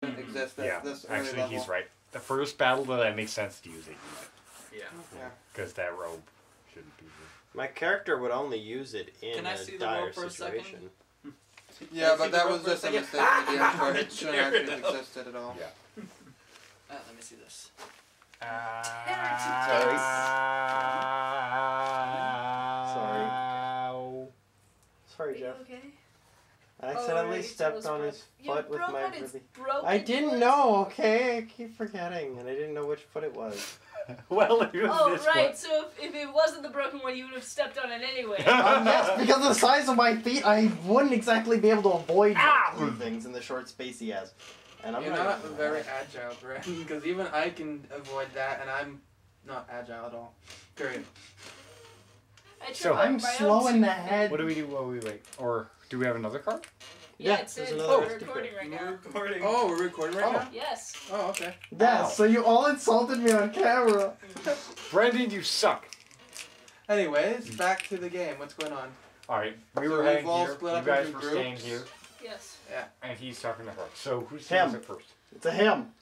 exist at Yeah, this early actually, level. he's right. The first battle that makes sense to use it. Yeah. Yeah. Because that robe shouldn't be here. My character would only use it in Can I a see the dire rope for a second? situation. Yeah, see but the that rope was for a just a second? mistake with the end part. It shouldn't actually have existed at all. Yeah. Let me see this. Sorry, Are you Jeff. okay? I accidentally right, stepped so on it's his You foot with broke my on his ruby. broken I didn't foot? know, okay? I keep forgetting, and I didn't know which foot it was. Well, it was Oh, this right, one. so if it wasn't the broken one, you would have stepped on it anyway. Yes, because of the size of my feet, I wouldn't exactly be able to avoid those things in the short space he has. And I'm You're not very agile, Brent, because even I can avoid that, and I'm not agile at all. Period. I So, tried I'm my slow own in the stupid- head. What do we do while we wait? Or do we have another card? Yeah, Yeah, it says there's we're another recording right now. Recording. Oh, we're recording right now? Yes. Oh, okay. Yes, Ow. so you all insulted me on camera. Brendan, you suck. Anyways, back to the game. What's going on? Alright, we So were we've heading all here. split You up guys into were staying groups. here. Yes. And he's talking to her. So who's Him. it first? It's a him.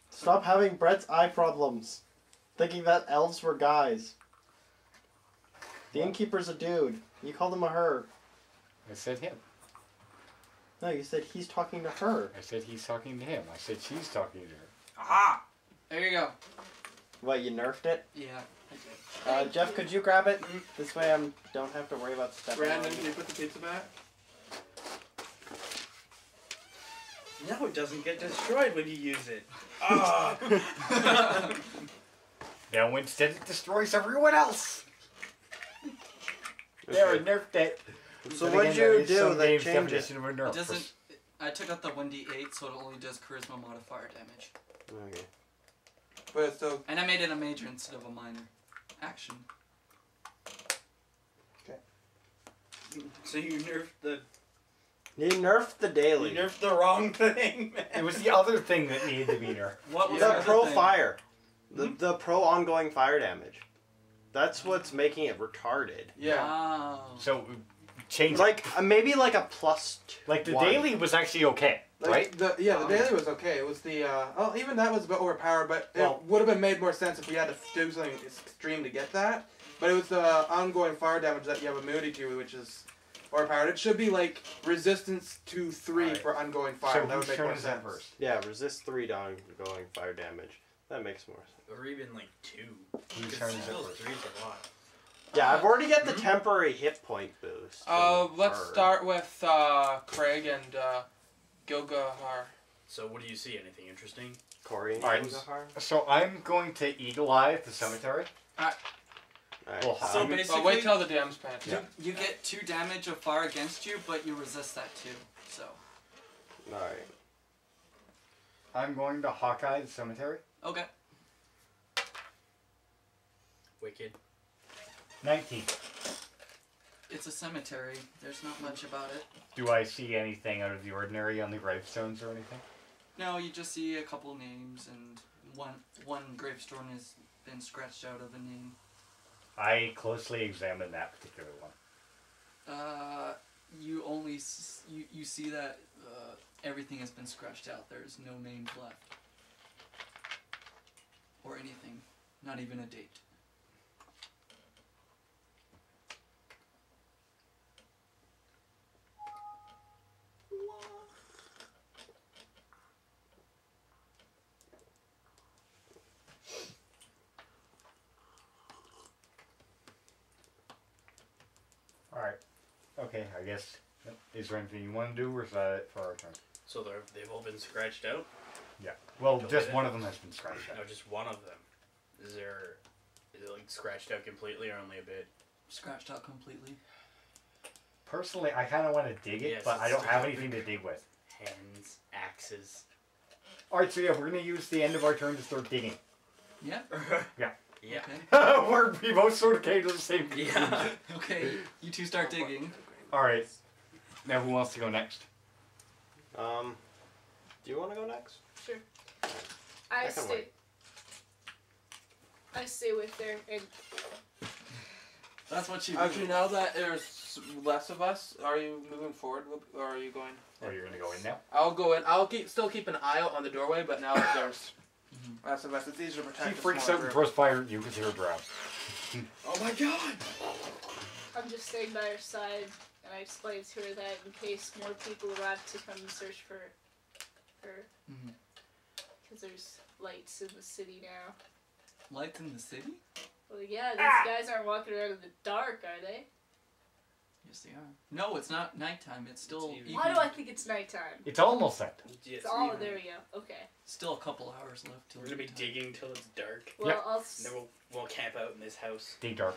Stop having Brett's eye problems. Thinking that elves were guys. The innkeeper's a dude. You called him a her. I said him. No, you said he's talking to her. I said he's talking to him. I said she's talking to her. Aha! There you go. What, you nerfed it? Yeah, I did. Jeff, could you grab it? This way I don't have to worry about stepping Brandon, on can you. you put the pizza back? No, it doesn't get destroyed when you use it. Ah! Now instead it destroys everyone else. There, I nerfed it. So But what'd again, there you is do some that game's changed it? definition of a nerf. It doesn't. I took out the 1d8, so it only does charisma modifier damage. Okay. But it's still... And I made it a major instead of a minor action. So you nerfed the You nerfed the daily. you nerfed the wrong thing, man. It was the other thing that needed to be nerfed. What was The the pro other thing? fire. The pro ongoing fire damage. That's what's making it retarded. Yeah. Wow. So change Like, maybe like a +2. like the one. daily was actually okay, Like, right? The daily was okay. It was the, oh, even that was a bit overpowered, but Well- it would have been made more sense if we had to do something extreme to get that. But it was the ongoing fire damage that you have immunity to, which is overpowered. It should be like resistance to 3 Alright. for ongoing fire. So that would whose make turn more is that sense. first? Yeah, resist 3 to ongoing fire damage. That makes more sense. Or even like 2. Whose Because turn is it still first? 3's a lot. Yeah, I've already got the temporary hit point boost. Let's Or- start with Craig and Gilgahar. So what do you see? Anything interesting? Corey and Alright. Gilgahar. So I'm going to Eagle Eye at the cemetery. Alright. Well, So I'm- basically, Wait till the DM's patch. Yeah. you get 2 damage of fire against you, but you resist that too. So. Alright. I'm going to Hawkeye at the cemetery. Okay. Wicked. 19. It's a cemetery. There's not much about it. Do I see anything out of the ordinary on the gravestones or anything? No, you just see a couple names, and one gravestone has been scratched out of a name. I closely examined that particular one. You only you see that everything has been scratched out. There's no names left, or anything, not even a date. Alright. Okay, I guess. Is there anything you want to do, or is that it for our turn? So they've all been scratched out? Yeah. Well, Go just with one it. of them has been scratched No, out. just one of them. Is it like scratched out completely or only a bit? Scratched out completely. Personally, I kind of want to dig it, Yes, but I it's don't have a anything to dig with. Hands, axes. Alright, so yeah, we're going to use the end of our turn to start digging. Yeah. Yeah. Okay. We both sort of came to the same Yeah. Okay. You two start digging. Alright. Now who wants to go next? Do you want to go next? Sure. I can stay. wait. I stay with her and That's what you. Actually, now that there's less of us. Are you moving forward, or are you going? Or you're gonna go in now? I'll go in. I'll still keep an eye out on the doorway, but now that there's less of us, it's easier to protect. She a freaks smaller out and group. throws fire at you because you're a drow. Oh my god! I'm just staying by her side, and I explain to her that in case more people arrive to come and search for her, Mhm. because there's lights in the city now. Lights in the city? Well, yeah, these guys aren't walking around in the dark, are they? Yes, they are. No, it's not nighttime. It's still It's evening. Why do I think it's nighttime? It's almost that. Yes, Oh, even. there we go. Okay. still a couple hours left till We're gonna be nighttime. digging till it's dark. Well, Yep. I'll. And then we'll camp out in this house. Stay dark.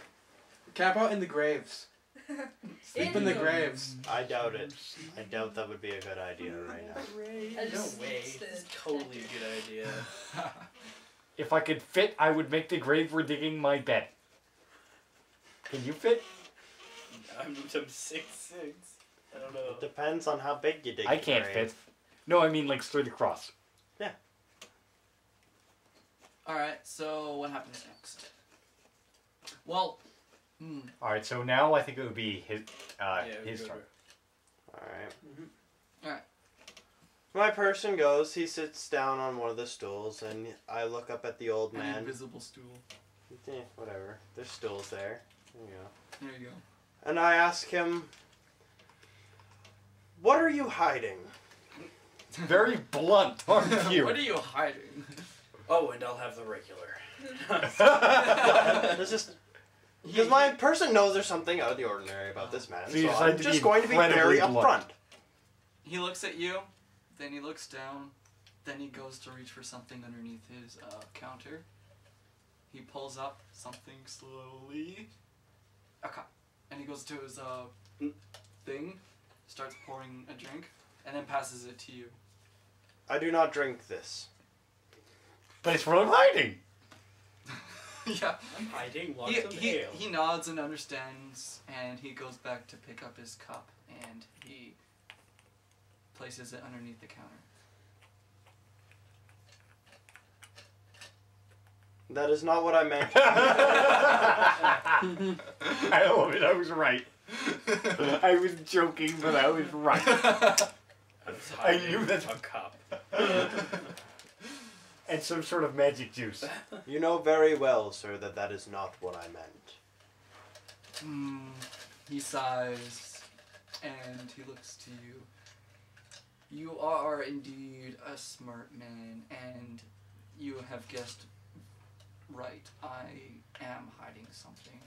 Camp out in the graves. Sleep in the graves. I doubt it. I doubt that would be a good idea right now. I No just way. need to This is totally a good idea. If I could fit, I would make the grave we're digging my bed. Can you fit? I'm 6'6". I don't know. It depends on how big you dig. I the can't grave. fit. No, I mean like straight across. Alright, so what happens next? Well, Alright, so now I think it would be his we his go turn. Alright. Alright. My person goes, he sits down on one of the stools, and I look up at the old an man. invisible stool. Whatever. There's stools there. There you go. There you go. And I ask him, what are you hiding? Very blunt, aren't you? What are you hiding? Oh, and I'll have the regular. It's just because my person knows there's something out of the ordinary about this man, So you so decide I'm to just be going to be very incredibly upfront. He looks at you, then he looks down, then he goes to reach for something underneath his counter. He pulls up something slowly. A cup. And he goes to his thing, starts pouring a drink, and then passes it to you. I do not drink this. But it's what I'm hiding. Yeah. I'm hiding lots of ale. He nods and understands, and he goes back to pick up his cup, and he places it underneath the counter. That is not what I meant. I love it. I was right. I was joking, but I was right. I was I hiding knew that- a cup. And some sort of magic juice. You know very well, sir, that that is not what I meant. He sighs, and he looks to you. You are indeed a smart man, and you have guessed right. I am hiding something.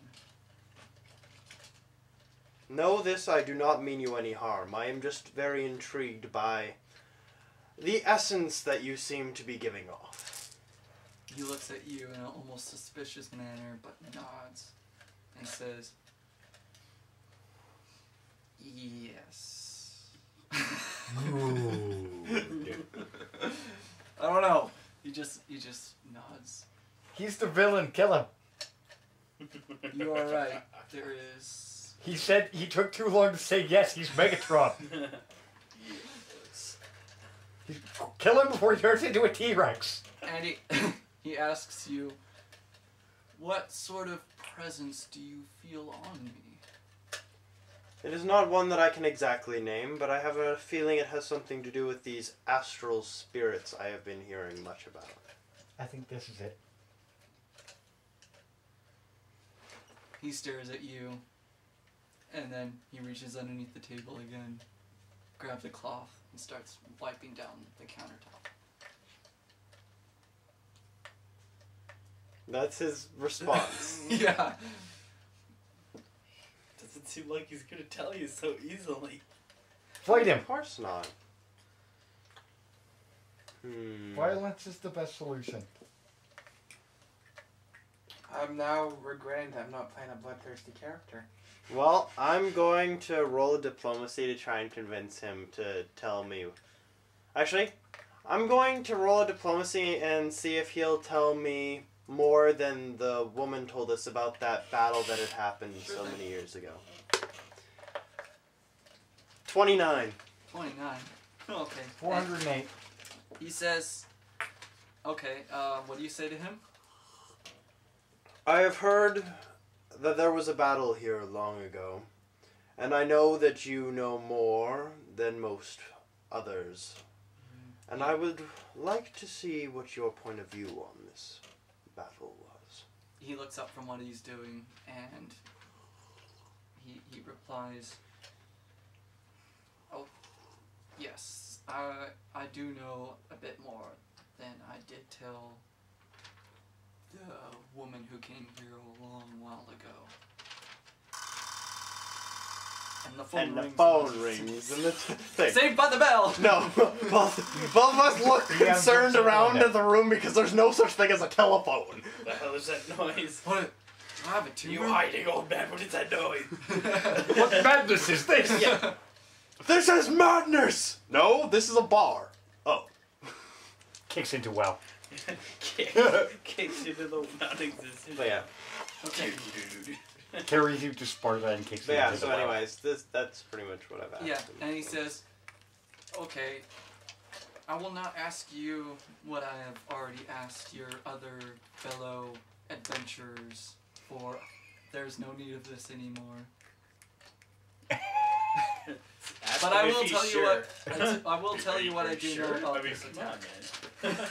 Know this, I do not mean you any harm. I am just very intrigued by the essence that you seem to be giving off. He looks at you in an almost suspicious manner, but nods and says, "Yes." I don't know. He just nods. He's the villain. Kill him. You are right. There is. He said he took too long to say yes. He's Megatron. Kill him before he turns into a T-Rex. And he asks you, "What sort of presence do you feel on me?" It is not one that I can exactly name, but I have a feeling it has something to do with these astral spirits I have been hearing much about. I think this is it. He stares at you, and then he reaches underneath the table again, grabs a cloth, and starts wiping down the countertop. That's his response. Yeah. Doesn't seem like he's gonna tell you so easily. Fight him. Of course not. Violence is the best solution. I'm now regretting that I'm not playing a bloodthirsty character. Well, I'm going to roll a diplomacy to try and convince him to tell me. Actually, I'm going to roll a diplomacy and see if he'll tell me more than the woman told us about that battle that had happened so many years ago. 29. 29. Okay. 408. He says, "Okay, what do you say to him?" I have heard that there was a battle here long ago, And I know that you know more than most others. And I would like to see what your point of view on this battle was. He looks up from what he's doing and he replies, "Oh, yes, I do know a bit more than I did tell the woman who came here a long while ago." And the phone rings. And the thing. Saved by the bell! No, both of us look Yeah, concerned I'm around saying at the room because there's no such thing as a telephone. What the hell is that noise? What? Do I have a tumor? You hiding, old man? What is that noise? What madness is this? Yeah. This is madness! No, this is a bar. Oh. Kicks into well. Kicks into the non-existent. But yeah. Okay. Carries you to Sparta and kicks But you yeah, into so the well. anyways, that's pretty much what I've asked Yeah, him. and he says, "Okay, I will not ask you what I have already asked your other fellow adventurers for. There's no need of this anymore. Ask But him I if will he's tell you sure. what I will tell you what I Are you do sure? know about I mean, this come attack. on, man.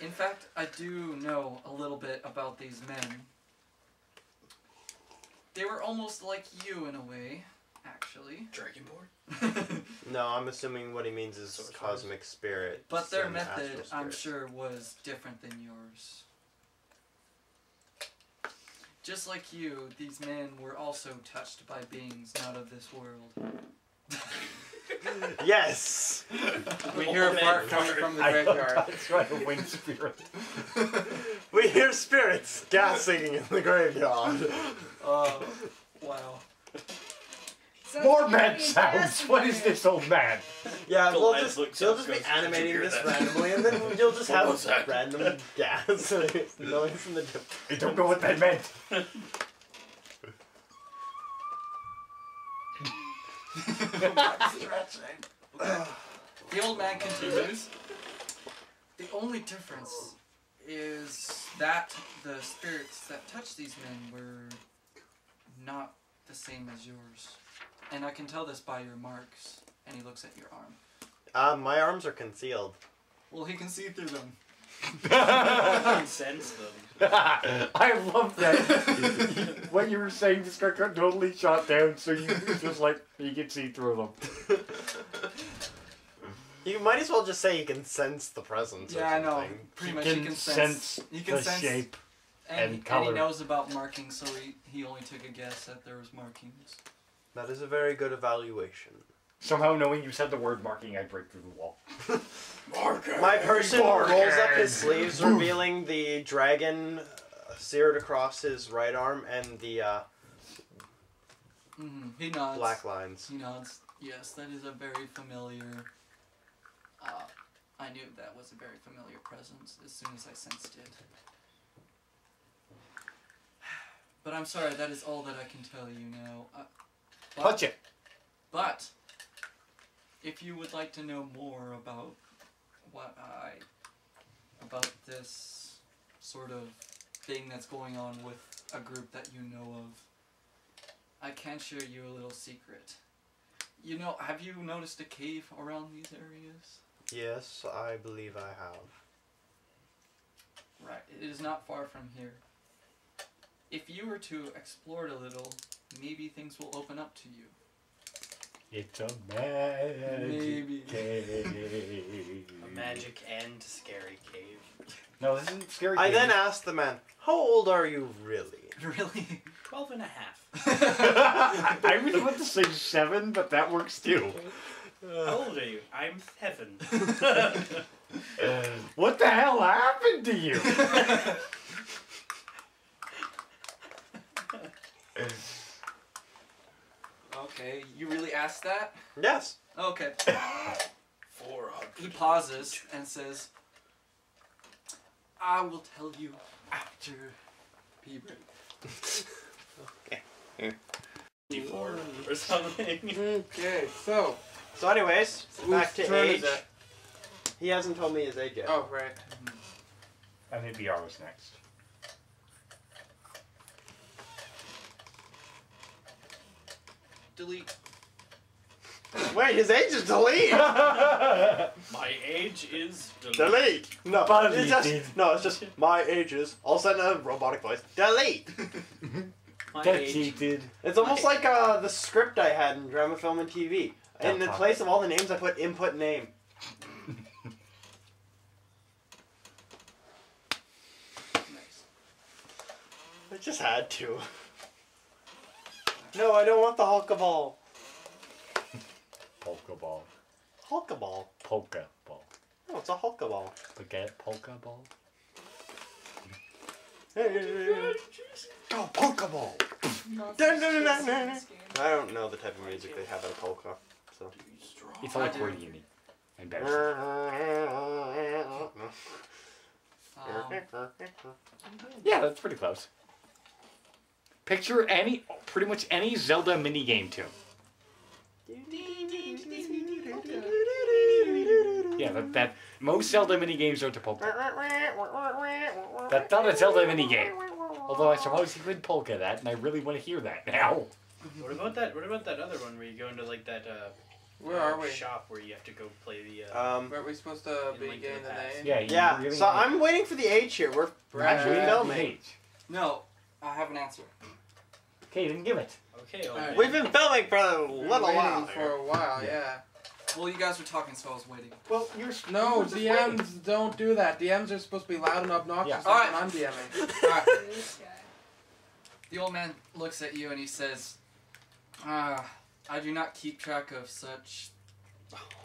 In fact, I do know a little bit about these men. They were almost like you in a way, actually. Dragonborn? No, I'm assuming what he means is Sorcerers. cosmic spirit. But their and method, astral I'm spirit. sure, was different than yours. Just like you, these men were also touched by beings not of this world. Yes! We hear a fart coming from the graveyard. That's right, a winged spirit. We hear spirits gassing in the graveyard. Oh, wow. Sounds More like mad a sounds. gas What is fire. this old man? Yeah, The we'll lad just, looks you'll up, just be goes, "Did you animating hear this that?" randomly, and then you'll just What was have that? random gas noise in the I don't know what that meant. The old man continues. The only difference is that the spirits that touched these men were not the same as yours. And I can tell this by your marks. And he looks at your arm. My arms are concealed. Well, he can see through them. I can sense them. I love that. What you were saying just got totally shot down, so you just like you can see through them. You might as well just say you can sense the presence Yeah, I or know. something. Pretty much, he can sense. He can the sense. shape. And, and and he color. knows about markings, so he only took a guess that there was markings. That is a very good evaluation. Somehow knowing you said the word marking, I break through the wall. My person Bark. rolls up his sleeves, revealing the dragon seared across his right arm and the He nods. black lines. He nods. Yes, that is a very familiar. I knew that was a very familiar presence as soon as I sensed it. But I'm sorry, that is all that I can tell you now. Punch it. But if you would like to know more about about this sort of thing that's going on with a group that you know of, I can share you a little secret. You know, have you noticed a cave around these areas? Yes, I believe I have. Right, it is not far from here. If you were to explore it a little, maybe things will open up to you. It's a magic Maybe. cave. A magic and scary cave. No, this isn't scary. I cave. then asked the man, "How old are you really?" Really? 12 and a half. I really want to say 7, but that works too. How old are you? I'm 7. What the hell happened to you? Okay, you really asked that? Yes. Okay. 400. He pauses and says, I will tell you after puberty. Okay. 4 or something. Okay, so So anyways, back whose to turn age. is it? He hasn't told me his age yet. Oh, right. And it'd be ours next. delete. Wait, his age is delete. My age is Delete. No, But it's he just did. no. It's just my age is. I'll send a robotic voice. Delete. My That age. cheated. It's almost like the script I had in drama, film, and TV. In the place of all the names, I put input name. Nice. I just had to. No, I don't want the Hulkaball. Polka ball. Hulkaball. Polka ball. No, it's a Hulkaball. Spaghetti polka ball. Go Pokeball! Not Dun, dun, dun, dun, such dun. this game. I don't know the type of music they have in polka, so. It's all I do. accordion and better. Yeah, that's pretty close. Picture pretty much any Zelda minigame tune. Yeah, that most Zelda minigames are to polka. That's not a Zelda minigame. Although I suppose you could polka that, and I really want to hear that now. What about that? What about that other one where you go into like that Where are we? shop where you have to go play the Were we supposed to In be Link to getting the the Past. name? Yeah, you Yeah, really so I'm waiting for the age here. We're actually Right. filming. No, I have an answer. Okay, then give it. Okay, Alright. We've been filming for a We were little waiting while. for a while, yeah. Well, you guys were talking, so I was waiting. Well, you're No, DMs don't do that. DMs are supposed to be loud and obnoxious Yeah. like Alright. when I'm DMing. Alright. This guy. The old man looks at you and he says, I do not keep track of such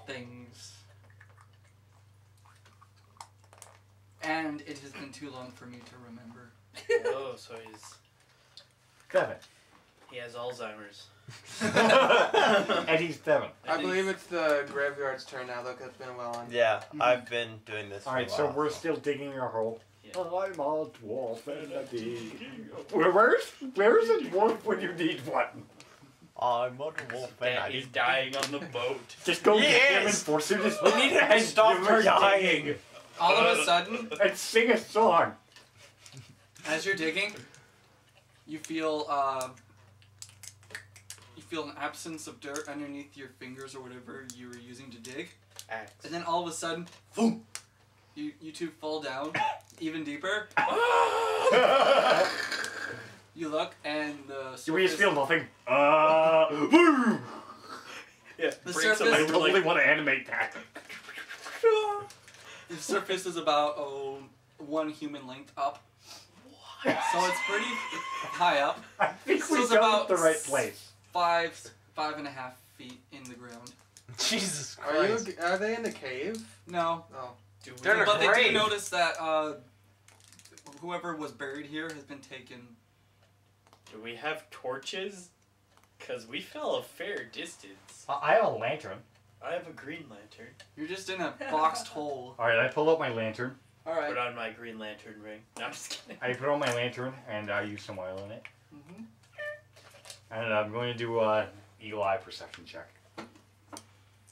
things. And it has been too long for me to remember. oh, so Seven. he has Alzheimer's. And he's seven. I believe it's the graveyard's turn now, though, 'cause it's been a while on. Yeah, I've been doing this. Alright, so we're still digging a hole. Yeah. I'm a dwarf and a digging. Where's a dwarf when you need one? I'm a wolf Dad, he's dying on the boat. Just go get him and Yes! force him to We sleep. need him to and stop give for her dying. digging. All of a sudden, And sing a song. as you're digging, you feel an absence of dirt underneath your fingers or whatever you were using to dig. Axe. And then all of a sudden, boom! You two fall down even deeper. You look and the surface, We just feel nothing. Woo! Yeah, The breaks surface- him I over, totally like, want to animate that. the surface is about 1 human length up. So it's pretty high up. I think So we it's got about the right place. 5.5 feet in the ground. Jesus Are are they in the cave? No, Oh. do we They're in a but they do grave. notice that whoever was buried here has been taken. Do we have torches? Cause we fell a fair distance. I have a lantern. I have a green lantern. You're just in a boxed hole. Alright, I pull out my lantern. All right. Put on my green lantern ring. No, I'm just kidding. I put on my lantern and I use some oil in it. Mm-hmm. And I'm going to do a eagle eye perception check.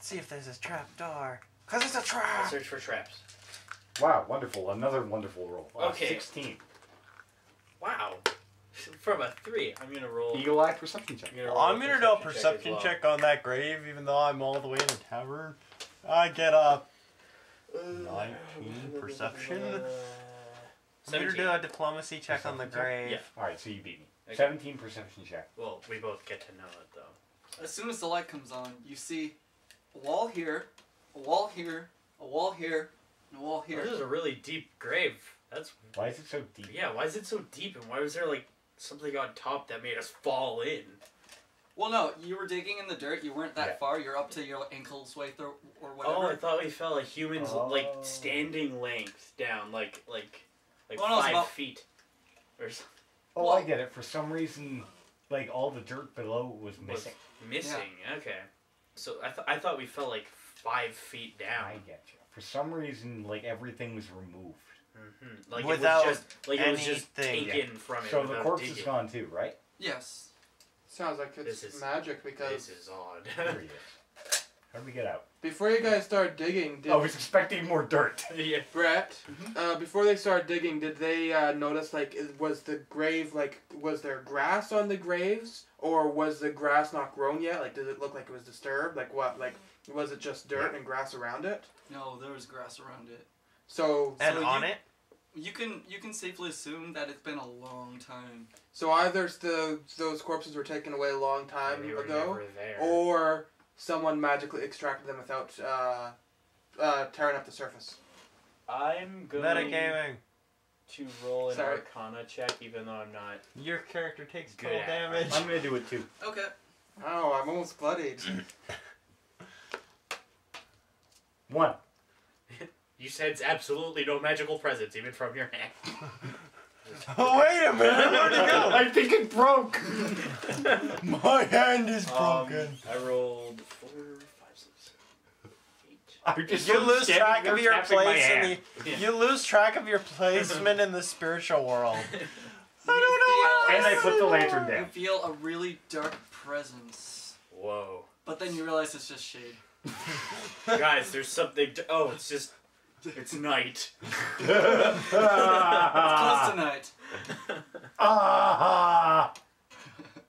See if there's a trap door. Cause it's a I'll trap. search for traps. Wow, wonderful. Another wonderful roll. Okay. 16. Wow. From a 3, I'm gonna roll. Eagle eye perception check. I'm gonna do a perception check on that grave, even though I'm all the way in the tavern. I get a 19 perception. I'm gonna 17. do a diplomacy check on the Perception check? grave. Yeah. Alright, so you beat me. Okay. 17 perception check. Well, we both get to know it though. As soon as the light comes on, you see a wall here, a wall here, a wall here, and a wall here. This is a really deep grave. That's Why is it so deep? yeah. Why is it so deep? And why was there like something on top that made us fall in? Well, no, you were digging in the dirt. You weren't that Yeah. far. You're up to your ankles width or Oh, whatever. I thought we fell a human's Oh. like standing length down, like Well, no, it's 5 about- feet, or something. Oh, Well- I get it. For some reason, like all the dirt below was missing. Missing. Okay. So I thought we fell like 5 feet down. I get you. For some reason, like everything was removed. Mm-hmm. Like Without it was just anything. taken from it. So the without corpse digging. is gone too, right? Yes. Sounds like it's This is- magic because This is odd. There he is. How do we get out? Before you guys start digging, did I was expecting more dirt. Yeah. Brett, before they started digging, did they notice, like, was the grave, like, was there grass on the graves? Or was the grass not grown yet? Like, did it look like it was disturbed? Like, what? Like, was it just dirt and grass around it? No, there was grass around it. So, And So on you- it? You can safely assume that it's been a long time. so either those corpses were taken away a long time They were ago, never there. or someone magically extracted them without tearing up the surface. I'm going Metagaming. to roll an Sorry. Arcana check, even though I'm not Your character takes Good full at it. damage. I'm gonna do it too. Okay. Oh, I'm almost bloodied. 1. You sense absolutely no magical presence, even from your hand. Oh, wait a minute, where'd it go? I think it broke. My hand is I rolled 4, 5, 6, 8. I just You lose standing track there of your tapping my place in hand. the. You lose track of your placement in the spiritual world. And I put the lantern You down. feel a really dark presence, Whoa. but then you realize it's just shade. Guys, there's something to... Oh, it's just... It's night. It's close to night. Ah!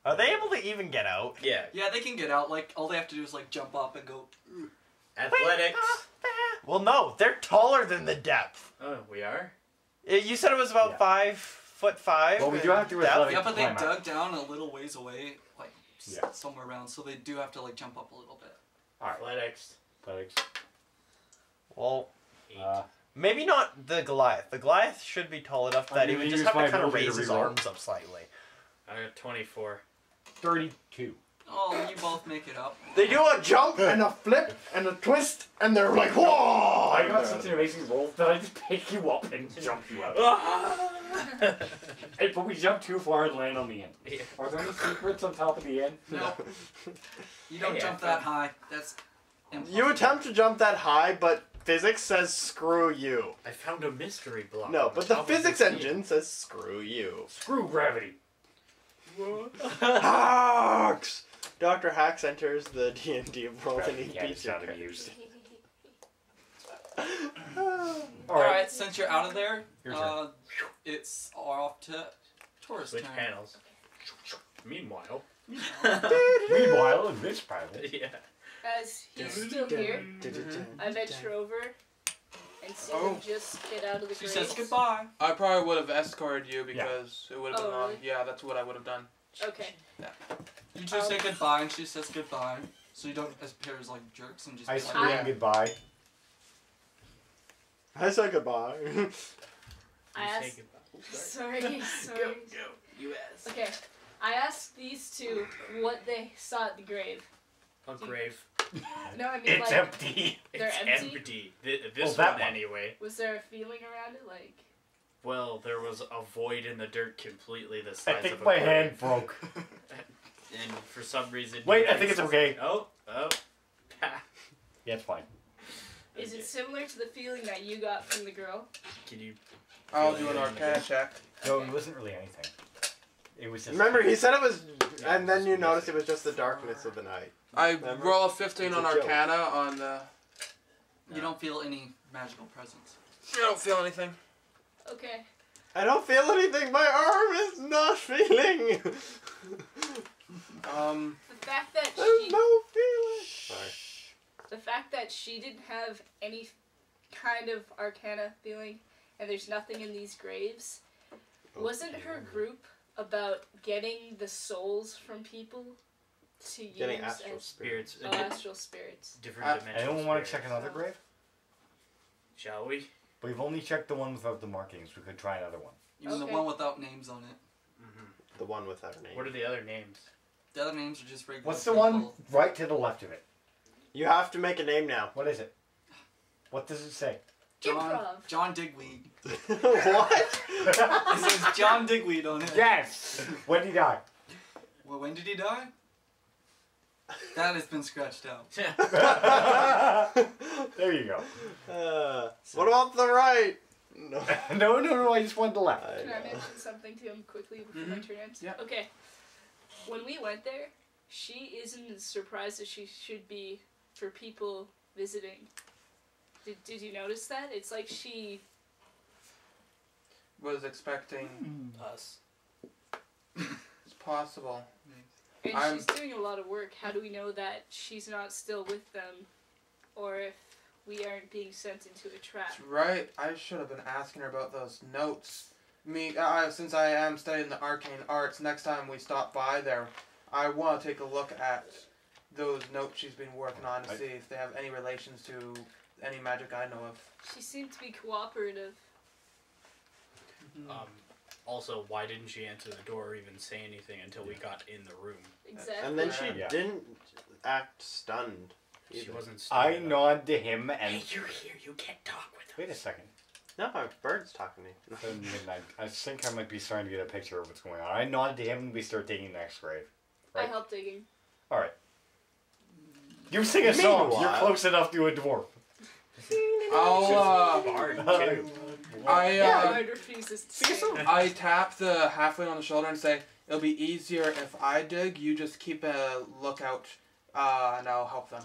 Are they able to even get out? Yeah. Yeah, they can get out. Like all they have to do is like jump up and go. Athletics. Well, no, they're taller than the depth. Oh, we are? You said it was about Yeah. 5'5". Well, we do have to depth. athletic- Yeah, but they climb out. dug down a little ways away, like Yeah. somewhere around, so they do have to like jump up a little bit. Athletics. Athletics. Well, 8. maybe not the Goliath. The Goliath should be tall enough that I'm he gonna would just use have my to kind of ability to raise his reroll. arms up slightly. I got 24. 32. Oh, you both make it up. They do a jump and a flip and a twist, and they're like, whoa! I got such an amazing roll that I just pick you up and jump you out. Hey, but we jumped too far and land on the end. Yeah. Are there any secrets on top of the end? No, you don't Hey, jump I that high. That's You impossible. attempt to jump that high, but physics says screw you. I found a mystery block. No, on but the top of this physics game. engine says screw you. Screw gravity. Hacks! Dr. Hacks enters the D&D world and he Gravity can't beats be your not amused. Alright, since you're out of there, Your turn. it's off to Taurus' Switch turn. panels. Meanwhile. Meanwhile, in this private, Yeah. As he's still here, I venture over and see Oh. him just get out of the She graves. says goodbye. I probably would have escorted you because it would have Oh, been long. really? Yeah, that's what I would have done. Okay. You two say goodbye, and she says goodbye, so you don't appear as like jerks and just. I be like, scream Yeah. goodbye. I said goodbye. I You say asked. goodbye. Sorry, sorry. You ass. Okay. I asked these two what they saw at the grave. A grave. No, I mean It's like, empty. They're It's empty? This that one, one. anyway. was there a feeling around it? Like, Well, there was a void in the dirt completely the I size think of a my grave. hand broke. And for some reason... Wait, you I think it's okay. Oh. Yeah, it's fine. is it similar to the feeling that you got from the girl? Can you... I'll do an Arcana check. No, it wasn't really anything. It was just. Remember, he said it was, and then you noticed it was just the darkness of the night. I Remember? roll a 15 It's on a joke. Arcana on the. You don't feel any magical presence. I don't feel anything. Okay. I don't feel anything. My arm is not feeling. The fact that There's she, no feeling. Sorry. the fact that she didn't have any kind of Arcana feeling, and there's nothing in these graves, wasn't her group about getting the souls from people to use Getting astral as Spirits. astral spirits? Different dimensional Anyone want to check spirits. another grave? Shall we? We've only checked the one without the markings. We could try another one. Even Okay. the one without names on it. The one without her name. What are the other names? The other names are just regular What's the people. one right to the left of it? You have to make a name now. What is it? What does it say? Improv. John Digweed. What? It says John Digweed on it. Yes! When did he die? Well, when did he die? That has been scratched out. There you go. What about the right? No. No, I just wanted the left. Can I mention something to him quickly before my turn ends? Yeah. Okay. When we went there, she isn't as surprised as she should be for people visiting. Did you notice that? It's like she... Was expecting Us. it's possible. And I'm- she's doing a lot of work. How do we know that she's not still with them? Or if we aren't being sent into a trap? That's right. I should have been asking her about those notes. Since I am studying the arcane arts, next time we stop by there, I want to take a look at those notes she's been working on to see if they have any relations to any magic I know of. She seemed to be cooperative. Also, why didn't she answer the door or even say anything until we got in the room? Exactly. And then she Yeah. didn't act stunned. She either. wasn't. I stupid. nod to him and... Hey, you're here. You can't talk with us. Wait a second. No, my bird's talking to me. Then midnight. I think I might be starting to get a picture of what's going on. I nod to him and we start digging the next grave. I Right? help digging. Alright. You sing a song. You're Meanwhile- close enough to a dwarf. I'll Bard too. I refuses to sing. I tap the halfling on the shoulder and say, "It'll be easier if I dig. You just keep a lookout, and I'll help them."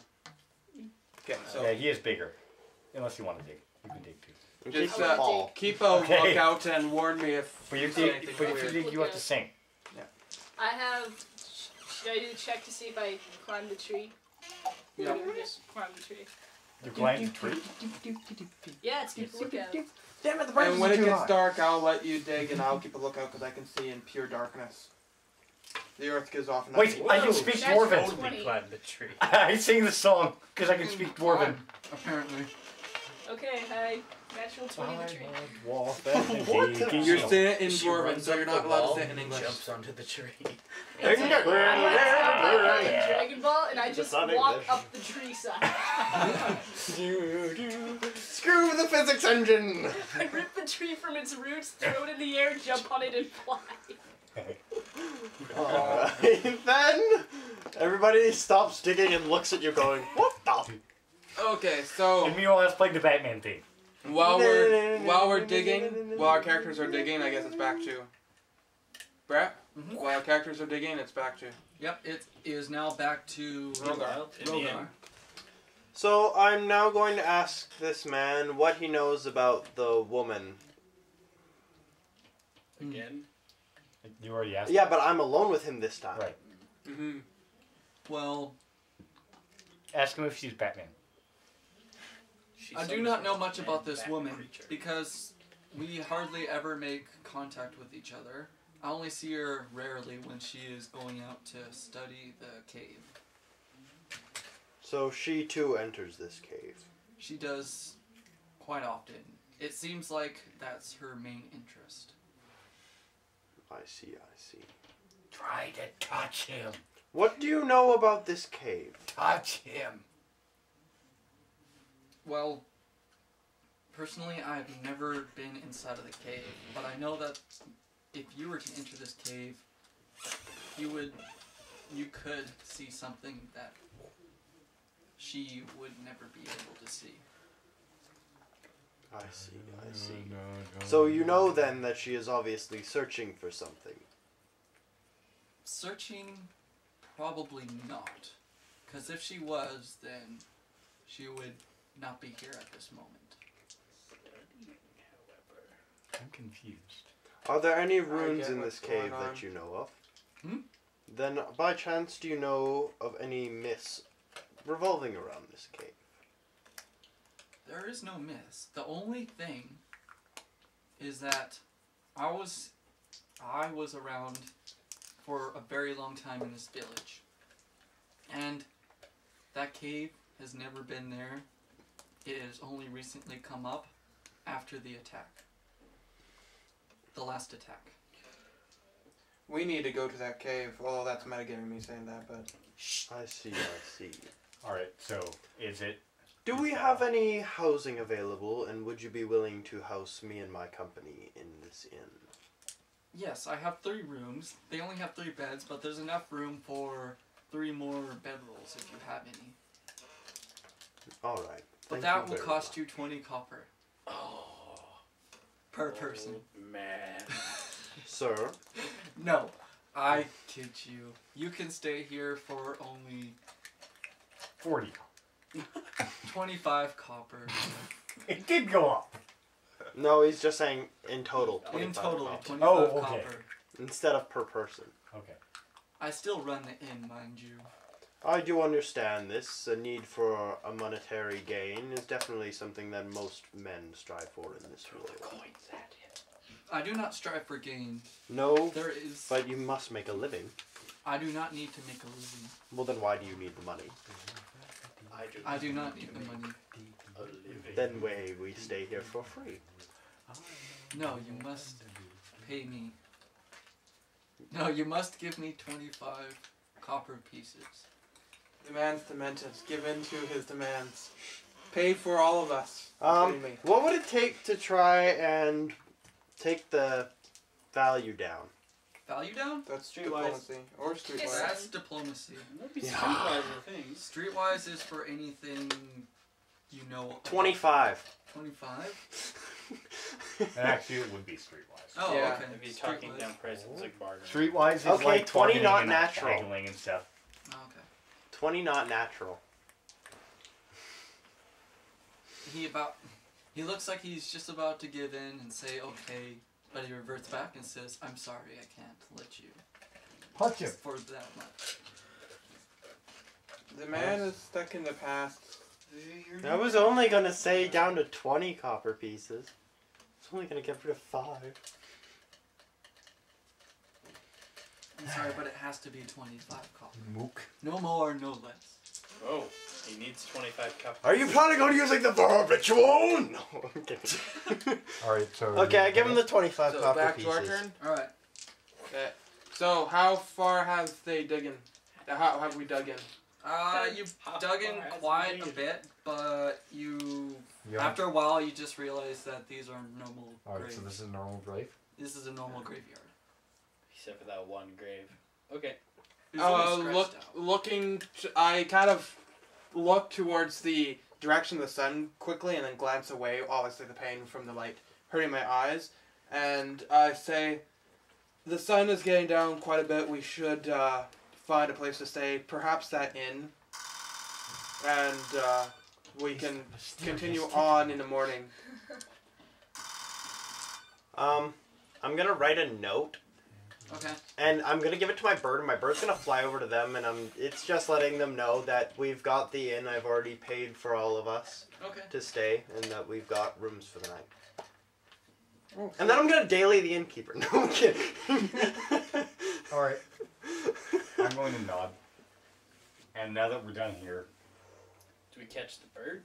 Okay, so Yeah, he is bigger. Unless you want to dig. You can dig too. In Just, case you fall. keep a Okay. lookout and warn me if But you see dig, anything but if you weird. dig, you have to sing. I have... Should I do a check to see if I climb the tree? Yeah. Or just climb the tree. You climb the tree. Yeah, it's keep a lookout. Damn it, the And when it gets dark, I'll let you dig, and I'll keep a lookout because I can see in pure darkness. The earth gives off. enough Wait, heat. I can speak Natural Dwarven. 20. Totally climbed the tree. I sing the song because I can speak Dwarven. Apparently. Okay, hi. Natural 20 the tree. What the- You're saying it in She Dwarven, runs so up you're the not allowed wall to say it in and English. Jumps onto the tree. I'm like Dragon Ball, and I just It's not walk English. up the tree side. Screw the physics engine! I rip the tree from its roots, throw it in the air, jump on it, and fly. Alright, then everybody stops digging and looks at you going, what the? Okay, so And meanwhile, let's play the Batman theme. while we're digging, while our characters are digging, I guess it's back to Brett. Mhm. While our characters are digging, it's back to Yep, it is now back to Rogar. In the Rogar. end. So I'm now going to ask this man what he knows about the woman. Again. You already asked. Yeah, but I'm alone with him this time. Right. Mm-hmm. Well, Ask him if she's Batman. She's I do some not know sort of much about man this bat woman creature. because we hardly ever make contact with each other. I only see her rarely when she is going out to study the cave. So she too enters this cave. She does quite often. It seems like that's her main interest. I see. Try to touch him. What do you know about this cave? Touch him. Well, personally, I've never been inside of the cave, but I know that if you were to enter this cave, you could see something that she would never be able to see. I see. So you know then that she is obviously searching for something. Searching, probably not. Because if she was, then she would not be here at this moment. I'm confused. Are there any get runes in what's this cave going on. that you know of? Hmm? Then, by chance, do you know of any myths revolving around this cave? There is no myths. The only thing is that I was around for a very long time in this village. And that cave has never been there. It has only recently come up after the attack. The last attack. We need to go to that cave. Well, that's metagaming me saying that, but I see. Alright, so is it. Do we have any housing available, and would you be willing to house me and my company in this inn? Yes, I have 3 rooms. They only have 3 beds, but there's enough room for 3 more bedrolls if you have any. Alright. But that will cost you 20 copper. Per person. Oh, man. Sir, No, I kid you. You can stay here for only 40. 25 copper. It did go up. No, he's just saying in total. In 25 total, copper. 25 Oh, okay. copper. Instead of per person. Okay. I still run the inn, mind you. I do understand this. A need for a monetary gain is definitely something that most men strive for in this world. I do not strive for gain. No, There is. but you must make a living. I do not need to make a living. Well, then why do you need the money? I do not need the money. Then we stay here for free. No, you must pay me. No, you must give me 25 copper pieces. The man's demented. Give in to his demands. Pay for all of us. including me. What would it take to try and take the value down? Value down? That's Streetwise. diplomacy or streetwise. That's diplomacy. That'd be Yeah. streetwise things. Streetwise is for anything you know. 25. 25? Actually, it would be streetwise. Oh, Yeah. okay. If you're talking Streetwise. down price, it's like bargain. Streetwise is Okay, like 20 bargaining not and natural. haggling and stuff. Oh, okay. 20 not natural. He looks like he's just about to give in and say okay, but he reverts back and says, "I'm sorry, I can't let you Punch him. for that much." The man is stuck in the past. I was only gonna say down to 20 copper pieces. I was only gonna get rid of 5. I'm sorry, but it has to be 25 copper. Mook. No more, no less. Oh, he needs 25 cups. Are you planning on using the verb ritual? No, I'm kidding. Alright, so. Okay, I give him the 25 So copper back pieces. to our turn. All right. Okay. So how far have they dug in? How have we dug in? You've How dug in far has quite it a been? bit, but you Yeah. after a while you just realize that these are normal Alright, graves. so this is a normal grave. This is a normal graveyard. Except for that one grave. Okay. It's almost scratched out. Looking. I kind of look towards the direction of the sun quickly, and then glance away. Obviously, the pain from the light hurting my eyes, and I say, "The sun is getting down quite a bit. We should find a place to stay. Perhaps that inn, and we can continue on in the morning." I'm gonna write a note, Okay. and I'm gonna give it to my bird, and my bird's gonna fly over to them, and it's just letting them know that we've got the inn. I've already paid for all of us Okay. to stay, and that we've got rooms for the night. Oh, And then I'm gonna daily the innkeeper. No, I'm kidding. Alright. I'm going to nod. And now that we're done here, Do we catch the bird?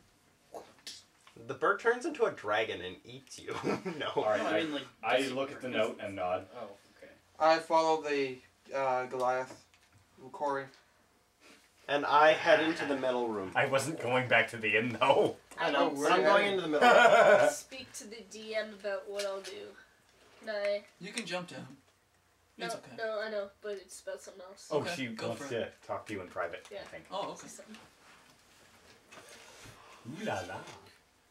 The bird turns into a dragon and eats you. No. Alright, No, I mean, like, I does it look at the work? note and nod. Oh, okay. I follow the Goliath, Corey. And I head into the middle room. I wasn't going back to the inn though. I know, Oh, but I'm we're going heading. into the middle room. Speak to the DM about what I'll do. Can I? You can jump down. No, It's okay. no, I know, but it's about something else. Oh, Okay, she go wants for to talk to you in private, Yeah. I think. Oh, okay. Ooh la la.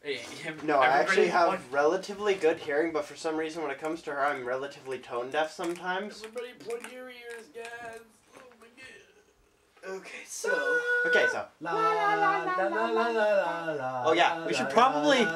Hey, No, I actually have One, relatively good hearing, but for some reason when it comes to her, I'm relatively tone deaf sometimes. everybody plug your ears, guys. Oh my god. Okay, so. Okay, so. La la la la la la la la. Oh yeah, we should probably